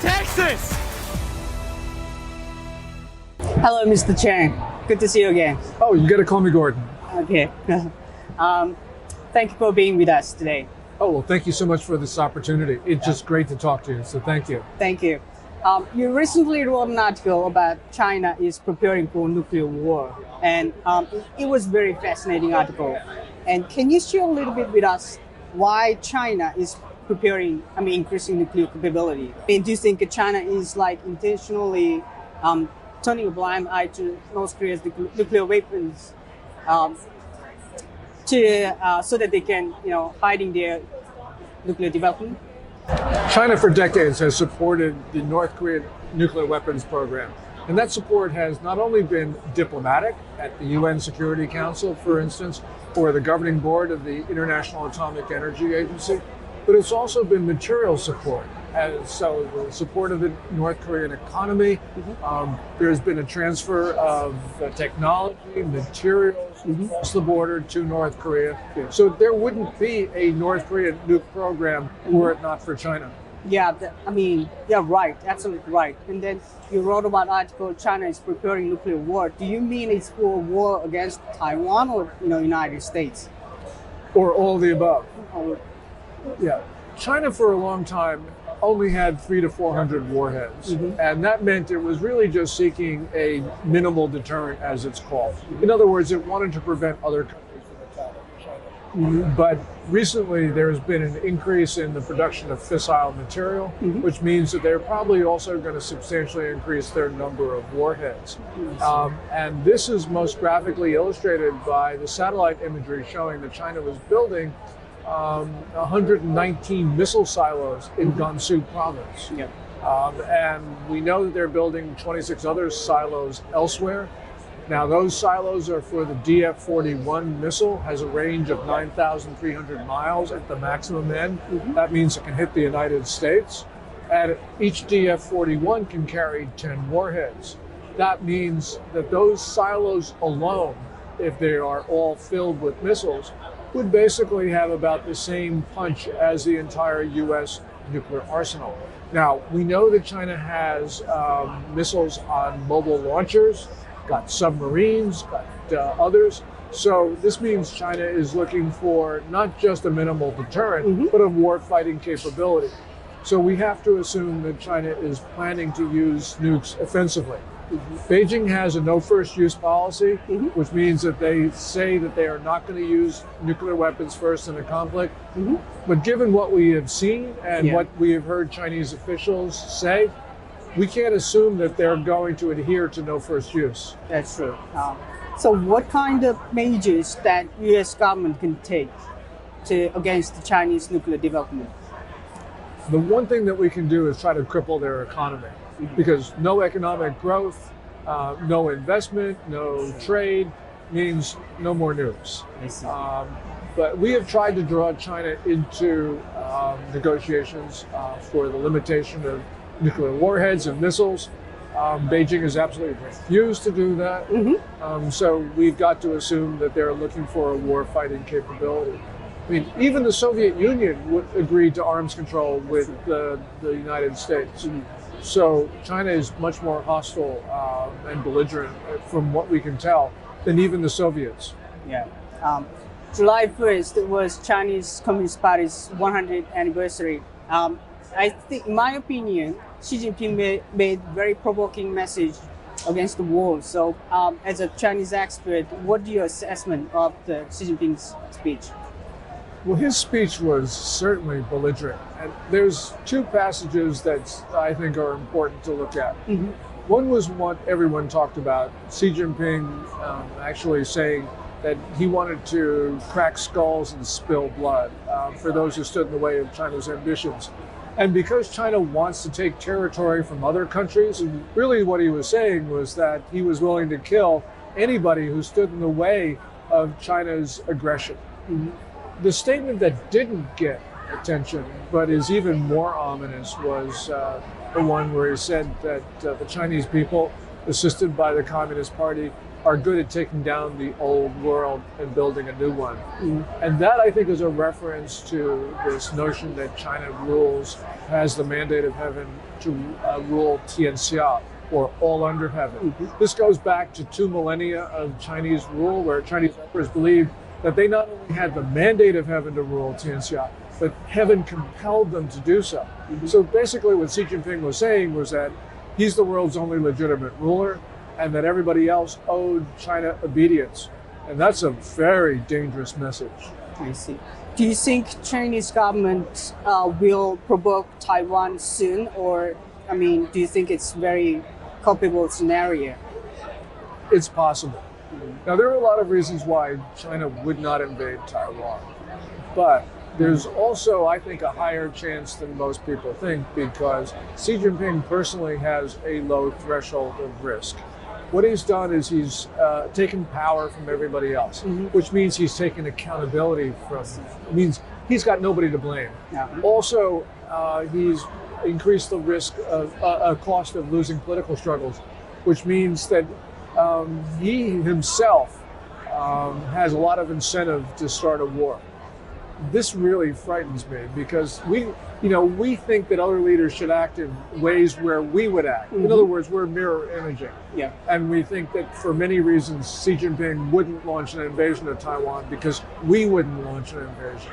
Texas! Hello, Mr. Chang. Good to see you again. Oh, you gotta call me Gordon. Okay. Thank you for being with us today. Oh, well, thank you so much for this opportunity. It's just great to talk to you, so thank you. Thank you. You recently wrote an article about China is preparing for nuclear war, and it was a very fascinating article. And can you share a little bit with us why China is preparing, increasing nuclear capability? And do you think China is intentionally turning a blind eye to North Korea's nuclear weapons so that they can, hiding their nuclear development? China for decades has supported the North Korean nuclear weapons program. And that support has not only been diplomatic at the UN Security Council, for instance, or the governing board of the International Atomic Energy Agency, but it's also been material support. So the support of the North Korean economy, there's been a transfer of technology, materials across the border to North Korea. So there wouldn't be a North Korean nuke program were it not for China. Yeah, right, absolutely right. And then you wrote about article, China is preparing nuclear war. Do you mean it's for war against Taiwan or United States? Or all the above. Yeah, China for a long time only had 300 to 400 warheads, and that meant it was really just seeking a minimal deterrent, as it's called. In other words, it wanted to prevent other countries from attacking China. But recently, there's been an increase in the production of fissile material, which means that they're probably also going to substantially increase their number of warheads. And this is most graphically illustrated by the satellite imagery showing that China was building 119 missile silos in Gansu province. And we know that they're building 26 other silos elsewhere. Now, those silos are for the DF-41 missile, has a range of 9,300 miles at the maximum end. That means it can hit the United States. And each DF-41 can carry 10 warheads. That means that those silos alone, if they are all filled with missiles, would basically have about the same punch as the entire U.S. nuclear arsenal. Now, we know that China has missiles on mobile launchers, got submarines, got others. So this means China is looking for not just a minimal deterrent, but a war-fighting capability. So we have to assume that China is planning to use nukes offensively. Beijing has a no first use policy, which means that they say that they are not going to use nuclear weapons first in a conflict. But given what we have seen and what we have heard Chinese officials say, we can't assume that they're going to adhere to no first use. That's true. So what kind of measures that U.S. government can take against the Chinese nuclear development? The one thing that we can do is try to cripple their economy. Because no economic growth, no investment, no trade means no more nukes. But we have tried to draw China into negotiations for the limitation of nuclear warheads and missiles. Beijing has absolutely refused to do that. So we've got to assume that they're looking for a war-fighting capability. I mean, even the Soviet Union agreed to arms control with the United States. So China is much more hostile and belligerent, from what we can tell, than even the Soviets. July 1st was Chinese Communist Party's 100th anniversary. I think, in my opinion, Xi Jinping made very provoking message against the war. So as a Chinese expert, what is your assessment of the Xi Jinping's speech? Well, his speech was certainly belligerent. And there's two passages that I think are important to look at. One was what everyone talked about, Xi Jinping actually saying that he wanted to crack skulls and spill blood for those who stood in the way of China's ambitions. And because China wants to take territory from other countries, really what he was saying was that he was willing to kill anybody who stood in the way of China's aggression. The statement that didn't get attention, but is even more ominous, was the one where he said that the Chinese people, assisted by the Communist Party, are good at taking down the old world and building a new one. And that, I think, is a reference to this notion that China has the mandate of heaven to rule Tianxia, or all under heaven. This goes back to 2 millennia of Chinese rule, where Chinese emperors believed that they not only had the mandate of heaven to rule Tianxia, but heaven compelled them to do so. So basically what Xi Jinping was saying was that he's the world's only legitimate ruler, and that everybody else owed China obedience. And that's a very dangerous message. I see. Do you think Chinese government will provoke Taiwan soon, or, I mean, do you think it's very culpable scenario? It's possible. Now, there are a lot of reasons why China would not invade Taiwan, but there's also, I think, a higher chance than most people think, because Xi Jinping personally has a low threshold of risk. What he's done is he's taken power from everybody else, which means he's taken accountability from, means he's got nobody to blame. Also, he's increased the risk of cost of losing political struggles, which means that he himself has a lot of incentive to start a war. This really frightens me, because we think that other leaders should act in ways where we would act. In other words, we're mirror imaging. And we think that for many reasons, Xi Jinping wouldn't launch an invasion of Taiwan because we wouldn't launch an invasion.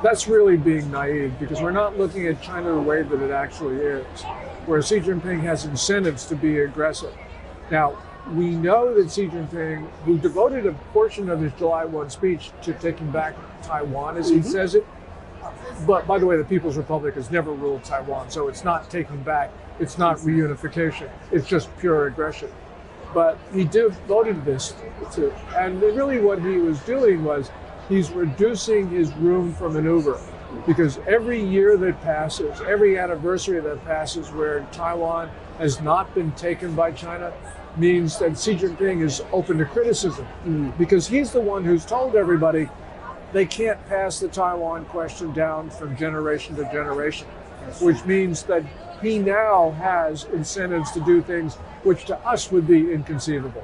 That's really being naive, because we're not looking at China the way that it actually is, where Xi Jinping has incentives to be aggressive. Now, we know that Xi Jinping, who devoted a portion of his July 1 speech to taking back Taiwan, as he says it, but by the way, the People's Republic has never ruled Taiwan, so it's not taking back, it's not reunification, it's just pure aggression. But he devoted this to, and really what he was doing was he's reducing his room for maneuver, because every year that passes, every anniversary that passes where Taiwan has not been taken by China, means that Xi Jinping is open to criticism, because he's the one who's told everybody they can't pass the Taiwan question down from generation to generation, which means that he now has incentives to do things which to us would be inconceivable.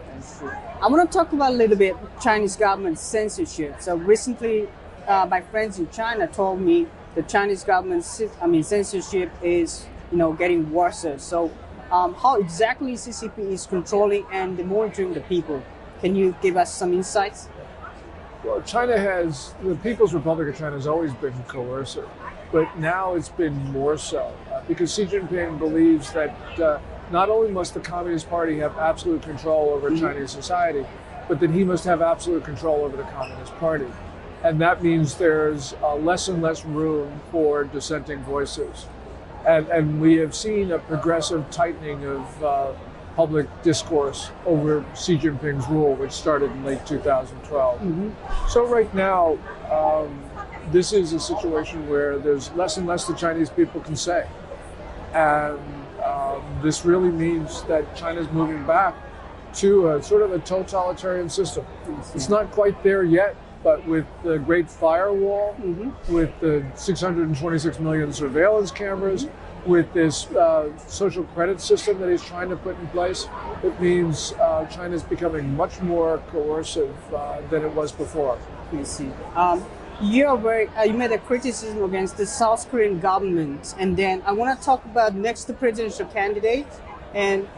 I want to talk about a little bit Chinese government censorship. So recently, my friends in China told me the Chinese government, censorship is, getting worse. So how exactly CCP is controlling and monitoring the people? Can you give us some insights? Well, the People's Republic of China has always been coercive, but now it's been more so, because Xi Jinping believes that not only must the Communist Party have absolute control over Chinese society, but that he must have absolute control over the Communist Party. And that means there's less and less room for dissenting voices. And we have seen a progressive tightening of public discourse over Xi Jinping's rule, which started in late 2012. So right now, this is a situation where there's less and less the Chinese people can say. And this really means that China's moving back to a sort of a totalitarian system. It's not quite there yet, but with the Great Firewall, with the 626 million surveillance cameras, with this social credit system that he's trying to put in place, it means China's becoming much more coercive than it was before. You see. You made a criticism against the South Korean government, and then I want to talk about next presidential candidate, and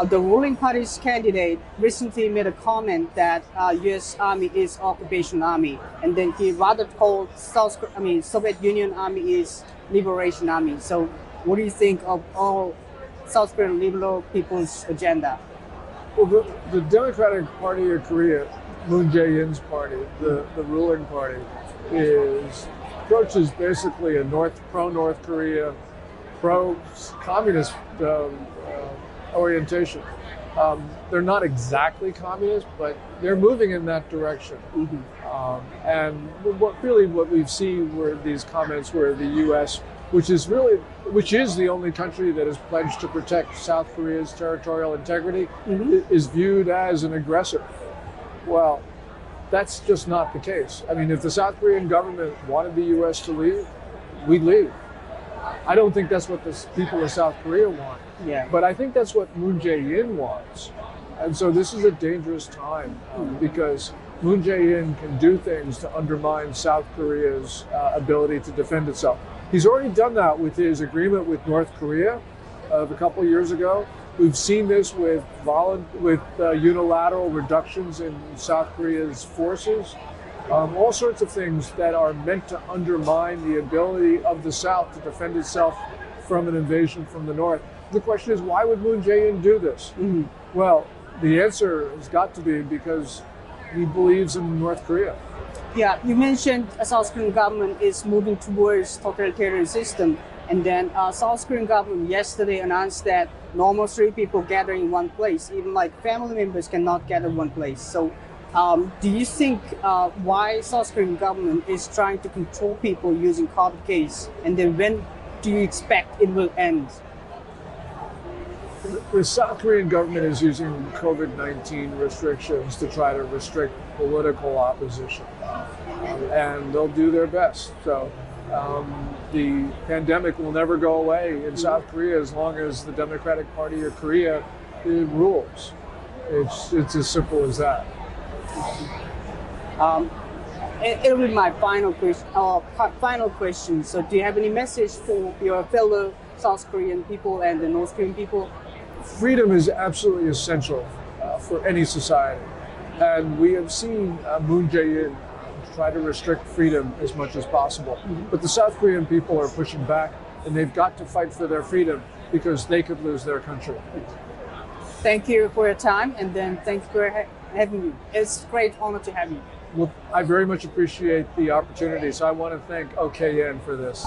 the ruling party's candidate recently made a comment that U.S. Army is occupation army, and then he rather called Soviet Union Army is liberation army. So what do you think of all South Korean liberal people's agenda? Well, the Democratic Party of Korea, Moon Jae-in's party, the ruling party, approaches basically a pro-North Korea, pro-communist orientation. They're not exactly communist, but they're moving in that direction. And what we've seen were these comments where the U.S., which is the only country that has pledged to protect South Korea's territorial integrity, is viewed as an aggressor. Well, that's just not the case. I mean, if the South Korean government wanted the U.S. to leave, we'd leave. I don't think that's what the people of South Korea want. Yeah. But I think that's what Moon Jae-in wants. And so this is a dangerous time because Moon Jae-in can do things to undermine South Korea's ability to defend itself. He's already done that with his agreement with North Korea of a couple of years ago. We've seen this with unilateral reductions in South Korea's forces. All sorts of things that are meant to undermine the ability of the South to defend itself from an invasion from the North. The question is, why would Moon Jae-in do this? Mm-hmm. Well, the answer has got to be because he believes in North Korea. Yeah, you mentioned a South Korean government is moving towards totalitarian system, and then South Korean government yesterday announced that normal three people gather in one place, even like family members cannot gather in one place. So do you think why South Korean government is trying to control people using COVID case, and then when do you expect it will end? The South Korean government is using COVID-19 restrictions to try to restrict political opposition, and they'll do their best. So the pandemic will never go away in South Korea as long as the Democratic Party of Korea rules. It's as simple as that. It'll be my final question. So do you have any message for your fellow South Korean people and the North Korean people? Freedom is absolutely essential for any society. And we have seen Moon Jae-in try to restrict freedom as much as possible. Mm-hmm. But the South Korean people are pushing back, and they've got to fight for their freedom because they could lose their country. Thank you for your time, and then thanks for having me. It's a great honor to have you. Well, I very much appreciate the opportunity, so I want to thank OKN for this.